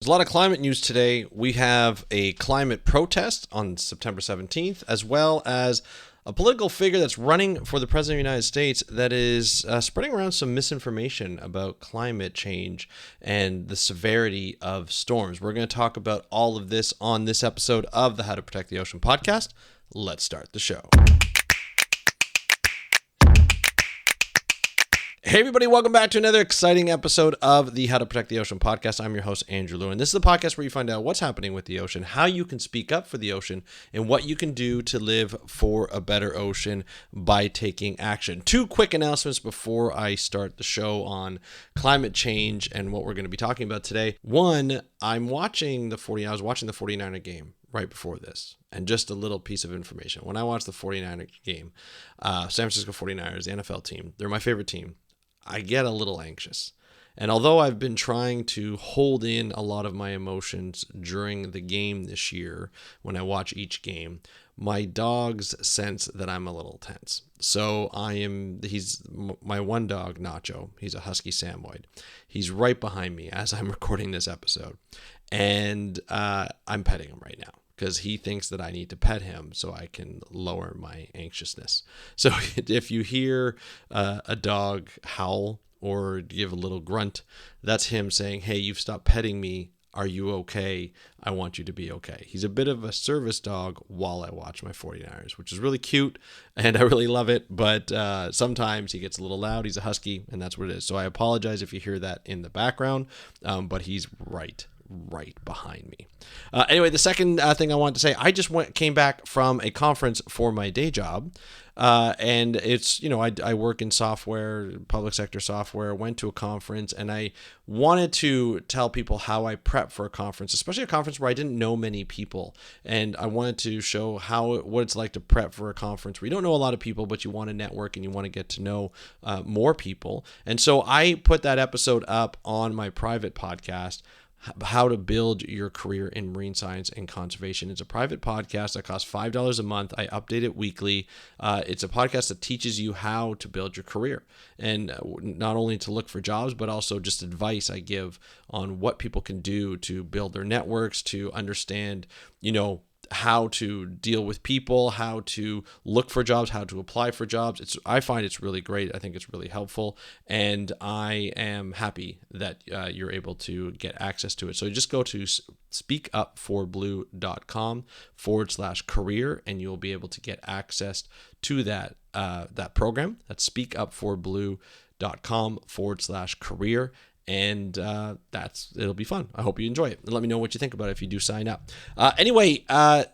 There's a lot of climate news today. We have a climate protest on September 17th, as well as a political figure that's running for the President of the United States that is spreading around some misinformation about climate change and the severity of storms. We're going to talk about all of this on this episode of the How to Protect the Ocean podcast. Let's start the show. Hey everybody, welcome back to another exciting episode of the How to Protect the Ocean podcast. I'm your host, Andrew Lewin. This is the podcast where you find out what's happening with the ocean, how you can speak up for the ocean, and what you can do to live for a better ocean by taking action. Two quick announcements before I start the show on climate change and what we're going to be talking about today. One, I was watching the 49er game right before this. And just a little piece of information. When I watched the 49er game, San Francisco 49ers, the NFL team, they're my favorite team. I get a little anxious. And although I've been trying to hold in a lot of my emotions during the game this year, when I watch each game, my dogs sense that I'm a little tense. So he's my one dog, Nacho. He's a Husky Samoyed. He's right behind me as I'm recording this episode. And I'm petting him right now, because he thinks that I need to pet him so I can lower my anxiousness. So if you hear a dog howl or give a little grunt, that's him saying, hey, you've stopped petting me. Are you okay? I want you to be okay. He's a bit of a service dog while I watch my 49ers, which is really cute, and I really love it. But sometimes he gets a little loud. He's a husky, and that's what it is. So I apologize if you hear that in the background, but he's right behind me. Anyway, the second thing I wanted to say, I just came back from a conference for my day job. And it's, I work in software, public sector software, went to a conference, and I wanted to tell people how I prep for a conference, especially a conference where I didn't know many people. And I wanted to show what it's like to prep for a conference where you don't know a lot of people, but you want to network and you want to get to know more people. And so I put that episode up on my private podcast, How to Build Your Career in Marine Science and Conservation. It's a private podcast that costs $5 a month. I update it weekly. It's a podcast that teaches you how to build your career, and not only to look for jobs, but also just advice I give on what people can do to build their networks, to understand, how to deal with people, how to look for jobs, how to apply for jobs. I find it's really great. I think it's really helpful, and I am happy that you're able to get access to it. So just go to speakupforblue.com/career, and you'll be able to get access to that program. That's speakupforblue.com/career. And it'll be fun. I hope you enjoy it. And let me know what you think about it if you do sign up. Anyway,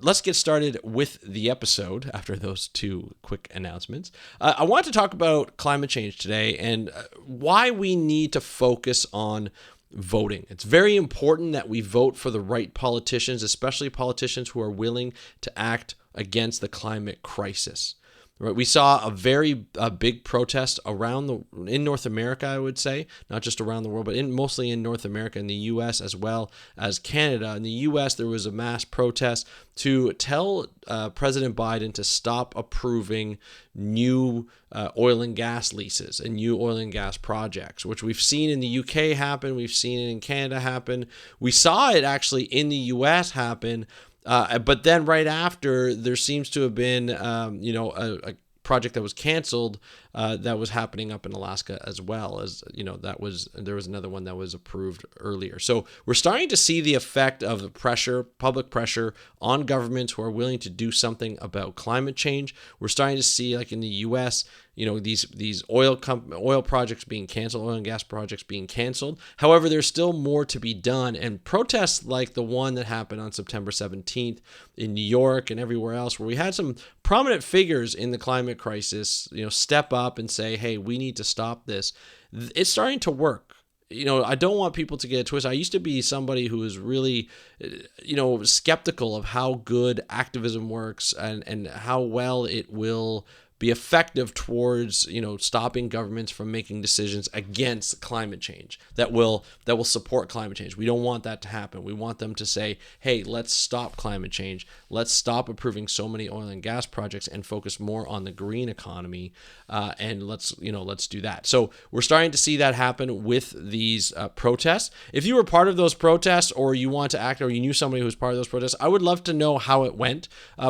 let's get started with the episode after those two quick announcements. I want to talk about climate change today and why we need to focus on voting. It's very important that we vote for the right politicians, especially politicians who are willing to act against the climate crisis. Right, we saw a very big protest in North America, I would say, not just around the world, but mostly in North America, in the U.S. as well as Canada. In the U.S., there was a mass protest to tell President Biden to stop approving new oil and gas leases and new oil and gas projects, which we've seen in the UK happen, we've seen it in Canada happen. We saw it actually in the U.S. happen. But then right after, there seems to have been, a project that was canceled that was happening up in Alaska as well, as there was another one that was approved earlier. So we're starting to see the effect of the public pressure on governments who are willing to do something about climate change. We're starting to see, like in the U.S., these oil projects being canceled, oil and gas projects being canceled. However, there's still more to be done, and protests like the one that happened on September 17th in New York and everywhere else, where we had some prominent figures in the climate crisis, step up and say, hey, we need to stop this. It's starting to work. I don't want people to get a twist. I used to be somebody who was really, skeptical of how good activism works and how well it will be effective towards, stopping governments from making decisions against climate change that will support climate change. We don't want that to happen. We want them to say, hey, let's stop climate change. Let's stop approving so many oil and gas projects and focus more on the green economy. And let's do that. So we're starting to see that happen with these protests. If you were part of those protests, or you want to act, or you knew somebody who was part of those protests, I would love to know how it went.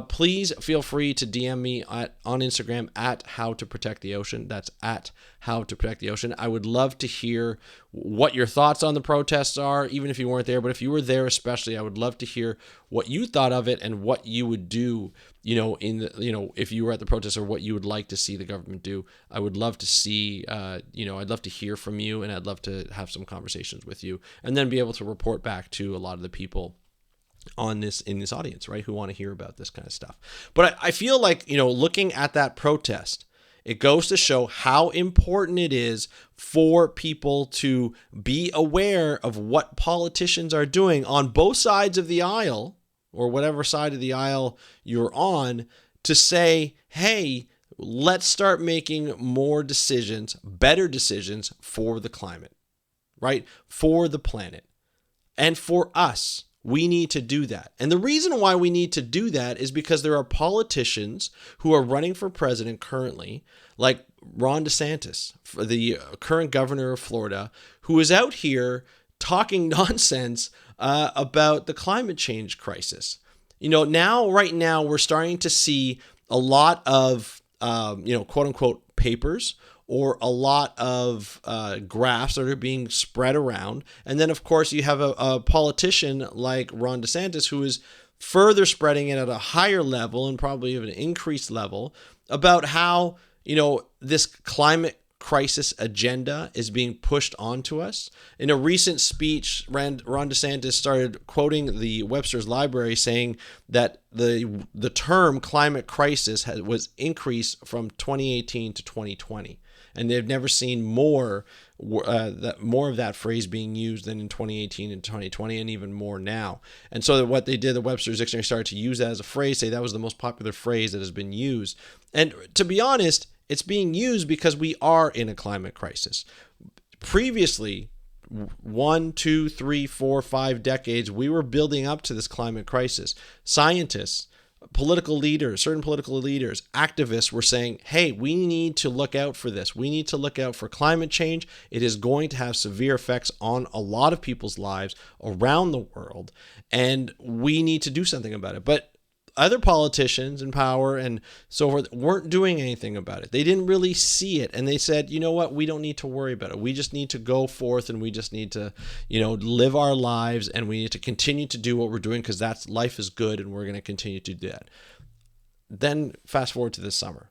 Please feel free to DM me on Instagram at How to Protect the Ocean. That's at How to Protect the Ocean. I would love to hear what your thoughts on the protests are, even if you weren't there. But if you were there especially, I would love to hear what you thought of it and what you would do, if you were at the protest, or what you would like to see the government do. I would love to see, I'd love to hear from you, and I'd love to have some conversations with you, and then be able to report back to a lot of the people in this audience, right, who want to hear about this kind of stuff. But I feel like, looking at that protest, it goes to show how important it is for people to be aware of what politicians are doing on both sides of the aisle, or whatever side of the aisle you're on, to say, hey, let's start making more decisions, better decisions for the climate, right? For the planet and for us. We need to do that. And the reason why we need to do that is because there are politicians who are running for president currently, like Ron DeSantis, the current governor of Florida, who is out here talking nonsense about the climate change crisis. Right now, we're starting to see a lot of, quote unquote, papers, or a lot of graphs that are being spread around. And then, of course, you have a politician like Ron DeSantis, who is further spreading it at a higher level, and probably even an increased level, about how, this climate crisis agenda is being pushed onto us. In a recent speech, Ron DeSantis started quoting the Webster's Library, saying that the term climate crisis was increased from 2018 to 2020. And they've never seen more of that phrase being used than in 2018 and 2020, and even more now. And so what they did, the Webster's Dictionary started to use that as a phrase, say that was the most popular phrase that has been used. And to be honest, it's being used because we are in a climate crisis. Previously, 1, 2, 3, 4, 5 decades, we were building up to this climate crisis. Scientists, political leaders, certain political leaders, activists were saying, hey, we need to look out for this. We need to look out for climate change. It is going to have severe effects on a lot of people's lives around the world, and we need to do something about it. But other politicians in power and so forth weren't doing anything about it. They didn't really see it. And they said, you know what, we don't need to worry about it. We just need to go forth, and we just need to, live our lives, and we need to continue to do what we're doing, because life is good, and we're going to continue to do that. Then fast forward to this summer.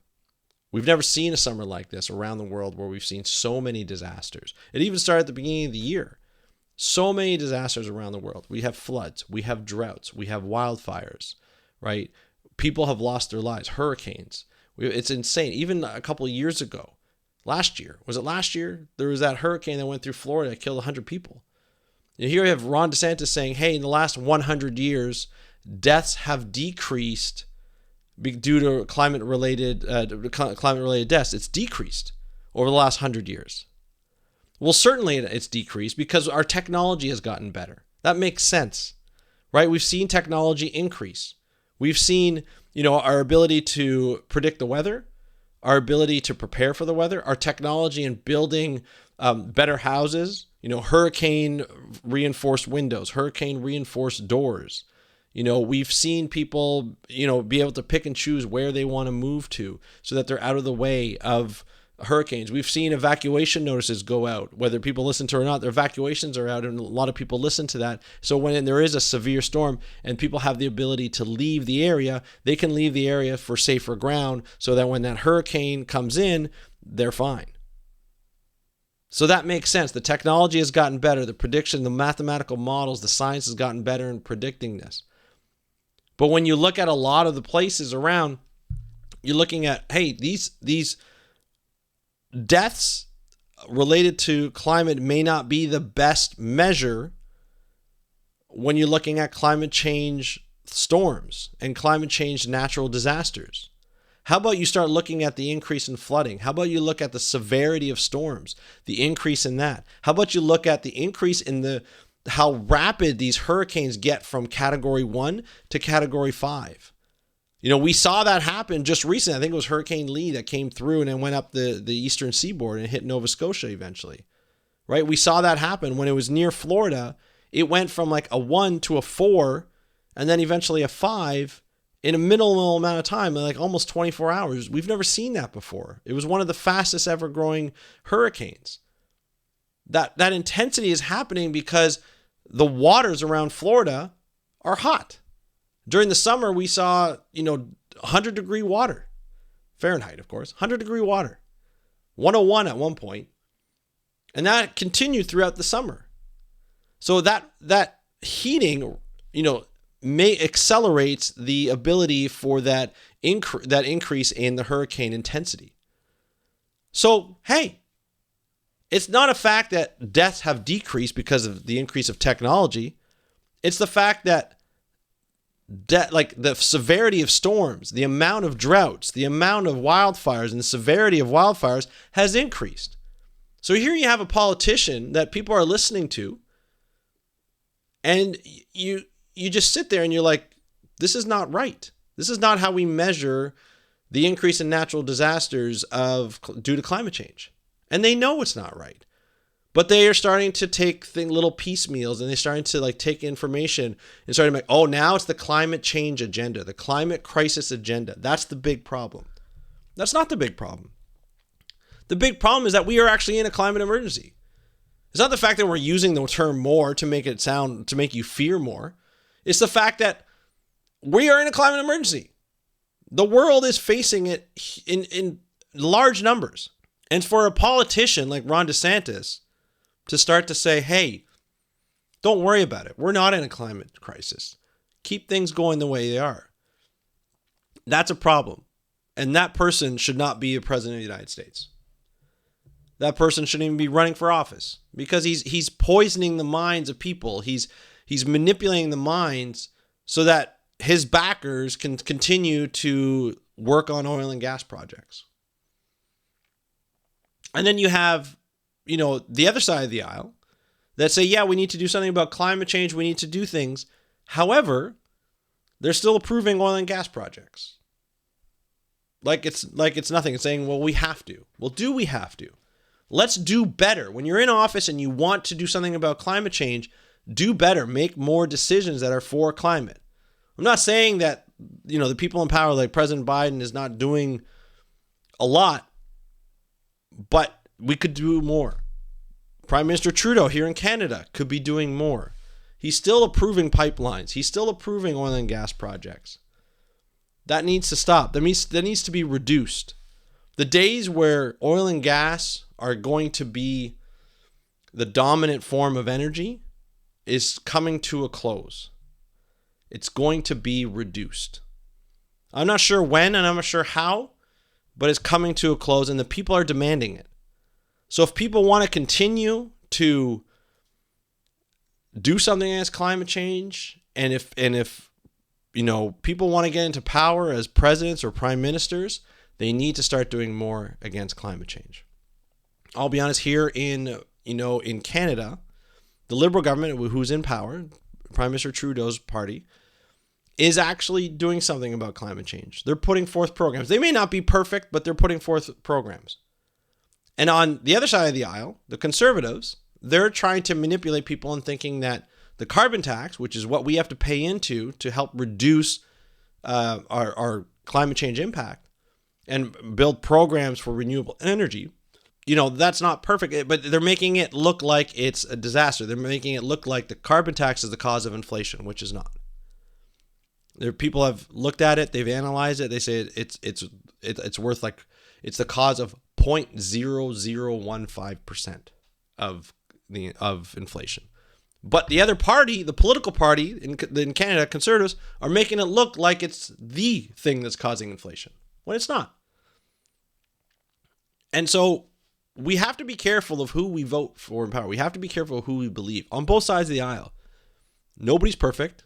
We've never seen a summer like this around the world, where we've seen so many disasters. It even started at the beginning of the year. So many disasters around the world. We have floods, we have droughts, we have wildfires. Right? People have lost their lives. Hurricanes. It's insane. Even a couple of years ago, last year, there was that hurricane that went through Florida that killed 100 people. And here you have Ron DeSantis saying, hey, in the last 100 years, deaths have decreased due to climate-related deaths. It's decreased over the last 100 years. Well, certainly it's decreased because our technology has gotten better. That makes sense, right? We've seen technology increase. We've seen, our ability to predict the weather, our ability to prepare for the weather, our technology in building better houses, hurricane reinforced windows, hurricane reinforced doors. We've seen people, be able to pick and choose where they want to move to so that they're out of the way of hurricanes. We've seen evacuation notices go out, whether people listen to it or not. Their evacuations are out, and a lot of people listen to that. So when there is a severe storm and people have the ability to leave the area, they can leave the area for safer ground, so that when that hurricane comes in, they're fine. So that makes sense. The technology has gotten better. The prediction, the mathematical models, the science has gotten better in predicting this. But when you look at a lot of the places around, you're looking at, hey, these deaths related to climate may not be the best measure when you're looking at climate change storms and climate change natural disasters. How about you start looking at the increase in flooding? How about you look at the severity of storms, the increase in that? How about you look at the increase in how rapid these hurricanes get from category 1 to category 5? We saw that happen just recently. I think it was Hurricane Lee that came through and then went up the eastern seaboard and hit Nova Scotia eventually, right? We saw that happen when it was near Florida. It went from like a 1 to a 4 and then eventually a 5 in a minimal amount of time, like almost 24 hours. We've never seen that before. It was one of the fastest ever growing hurricanes. That intensity is happening because the waters around Florida are hot. During the summer, we saw, 100-degree water. Fahrenheit, of course. 100-degree water. 101 at one point. And that continued throughout the summer. So that heating, may accelerate the ability for that increase in the hurricane intensity. So, hey, it's not a fact that deaths have decreased because of the increase of technology. It's the fact that the severity of storms, the amount of droughts, the amount of wildfires, and the severity of wildfires has increased. So here you have a politician that people are listening to, and you just sit there and you're like, this is not right. This is not how we measure the increase in natural disasters due to climate change. And they know it's not right. But they are starting to take little piecemeals, and they're starting to take information and starting to make, now it's the climate change agenda, the climate crisis agenda. That's the big problem. That's not the big problem. The big problem is that we are actually in a climate emergency. It's not the fact that we're using the term more to make you fear more. It's the fact that we are in a climate emergency. The world is facing it in large numbers. And for a politician like Ron DeSantis to start to say, hey, don't worry about it. We're not in a climate crisis. Keep things going the way they are. That's a problem. And that person should not be a president of the United States. That person shouldn't even be running for office because he's poisoning the minds of people. He's manipulating the minds so that his backers can continue to work on oil and gas projects. And then you have, the other side of the aisle that say, yeah, we need to do something about climate change. We need to do things. However, they're still approving oil and gas projects. Like it's nothing. It's saying, well, we have to. Well, do we have to? Let's do better. When you're in office and you want to do something about climate change, do better. Make more decisions that are for climate. I'm not saying that, the people in power like President Biden is not doing a lot, but we could do more. Prime Minister Trudeau here in Canada could be doing more. He's still approving pipelines. He's still approving oil and gas projects. That needs to stop. That needs to be reduced. The days where oil and gas are going to be the dominant form of energy is coming to a close. It's going to be reduced. I'm not sure when and I'm not sure how, but it's coming to a close and the people are demanding it. So if people want to continue to do something against climate change, and if people want to get into power as presidents or prime ministers, they need to start doing more against climate change. I'll be honest, here in Canada, the Liberal government, who's in power, Prime Minister Trudeau's party, is actually doing something about climate change. They're putting forth programs. They may not be perfect, but they're putting forth programs. And on the other side of the aisle, the Conservatives, they're trying to manipulate people and thinking that the carbon tax, which is what we have to pay into to help reduce our climate change impact and build programs for renewable energy, that's not perfect, but they're making it look like it's a disaster. They're making it look like the carbon tax is the cause of inflation, which is not. People have looked at it, they've analyzed it, they say it's worth it's the cause of 0.0015% of inflation. But the other party, the political party in Canada, Conservatives, are making it look like it's the thing that's causing inflation, when it's not. And so we have to be careful of who we vote for in power. We have to be careful of who we believe on both sides of the aisle. Nobody's perfect.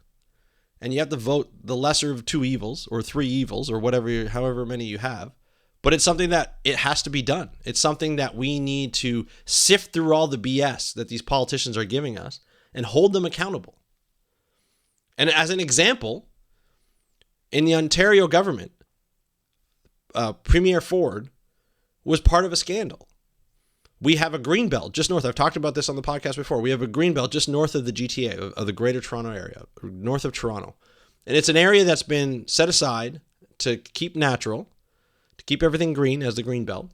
and you have to vote the lesser of two evils or three evils or whatever, however many you have. But it's something that it has to be done. It's something that we need to sift through all the BS that these politicians are giving us and hold them accountable. And as an example, in the Ontario government, Premier Ford was part of a scandal. We have a green belt just north. I've talked about this on the podcast before. We have a green belt just north of the GTA, of the Greater Toronto area, north of Toronto. And it's an area that's been set aside to keep natural, to keep everything green as the green belt,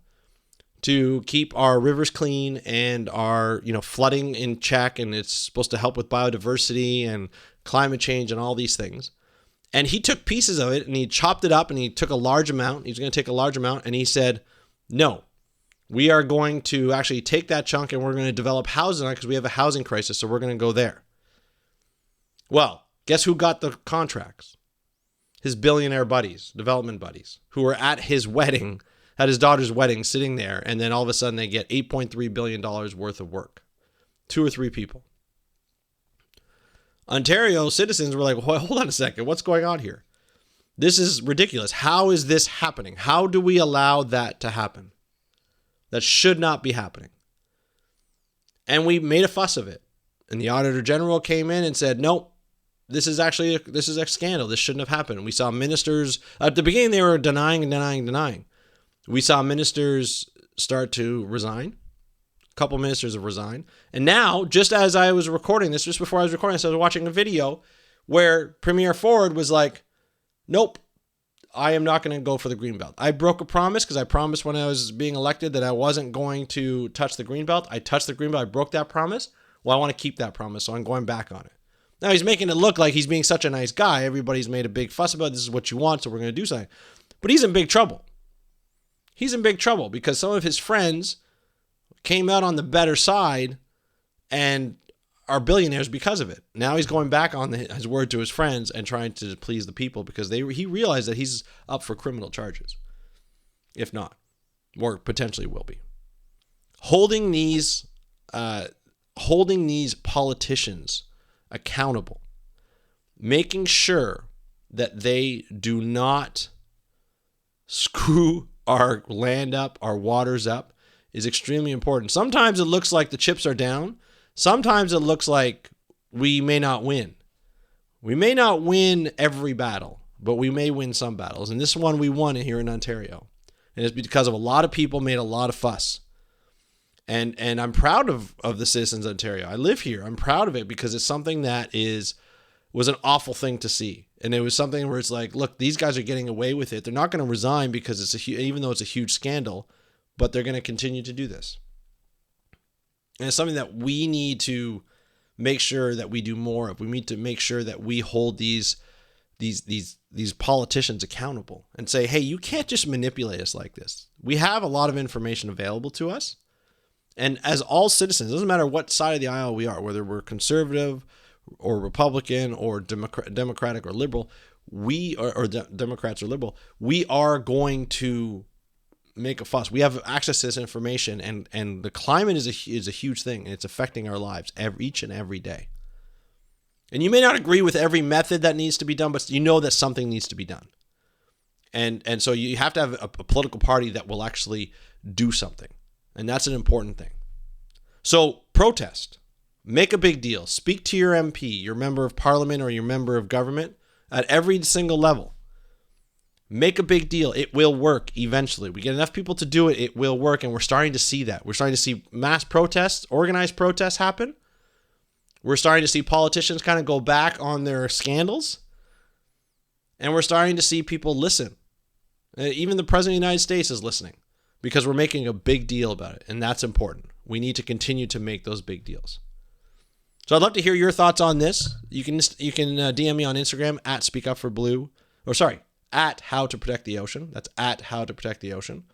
to keep our rivers clean and our, flooding in check. And it's supposed to help with biodiversity and climate change and all these things. And he took pieces of it and he chopped it up and he took a large amount. He's going to take a large amount and he said, no, we are going to actually take that chunk and we're going to develop housing because we have a housing crisis. So we're going to go there. Well, guess who got the contracts? His billionaire buddies, development buddies, who were at his wedding, at his daughter's wedding, sitting there. And then all of a sudden they get $8.3 billion worth of work. 2 or 3 people. Ontario citizens were like, well, hold on a second. What's going on here? This is ridiculous. How is this happening? How do we allow that to happen? That should not be happening. And we made a fuss of it. And the Auditor General came in and said, nope, this is a scandal. This shouldn't have happened. And we saw ministers, at the beginning they were denying. We saw ministers start to resign. A couple ministers have resigned. And now, just as I was recording this, just before I was recording this, I was watching a video where Premier Ford was like, nope, I am not going to go for the Greenbelt. I broke a promise because I promised when I was being elected that I wasn't going to touch the Greenbelt. I touched the Greenbelt. I broke that promise. Well, I want to keep that promise, so I'm going back on it. Now, he's making it look like he's being such a nice guy. Everybody's made a big fuss about this is what you want, so we're going to do something. But he's in big trouble. He's in big trouble because some of his friends came out on the better side and are billionaires because of it. Now he's going back on his word to his friends and trying to please the people because he realized that he's up for criminal charges. If not, or potentially will be. Holding these politicians accountable, making sure that they do not screw our land up, our waters up, is extremely important. Sometimes it looks like the chips are down. Sometimes it looks like we may not win. We may not win every battle, but we may win some battles. And this one we won here in Ontario. And it's because of a lot of people made a lot of fuss. And I'm proud of the citizens of Ontario. I live here. I'm proud of it because it's something that was an awful thing to see. And it was something where it's like, look, these guys are getting away with it. They're not going to resign because even though it's a huge scandal, but they're going to continue to do this. And it's something that we need to make sure that we do more of. We need to make sure that we hold these politicians accountable and say, hey, you can't just manipulate us like this. We have a lot of information available to us. And as all citizens, it doesn't matter what side of the aisle we are, whether we're conservative or Republican or Democratic or liberal, Democrats or liberal, we are going to make a fuss. We have access to this information, and the climate is a huge thing, and it's affecting our lives each and every day. And you may not agree with every method that needs to be done, but you know that something needs to be done. And so you have to have a political party that will actually do something, and that's an important thing. So protest, make a big deal, speak to your MP, your member of parliament, or your member of government at every single level. Make a big deal. It will work eventually. We get enough people to do it, it will work, and we're starting to see that. We're starting to see mass protests, organized protests happen. We're starting to see politicians kind of go back on their scandals. And we're starting to see people listen. Even the President of the United States is listening because we're making a big deal about it, and that's important. We need to continue to make those big deals. So I'd love to hear your thoughts on this. You can DM me on Instagram at at How to Protect the Ocean. That's at How to Protect the Ocean.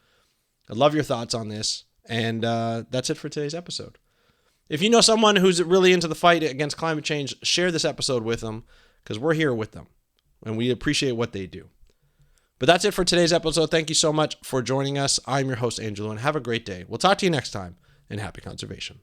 I'd love your thoughts on this. And that's it for today's episode. If you know someone who's really into the fight against climate change, share this episode with them because we're here with them and we appreciate what they do. But that's it for today's episode. Thank you so much for joining us. I'm your host, Andrew Lewin. Have a great day. We'll talk to you next time, and happy conservation.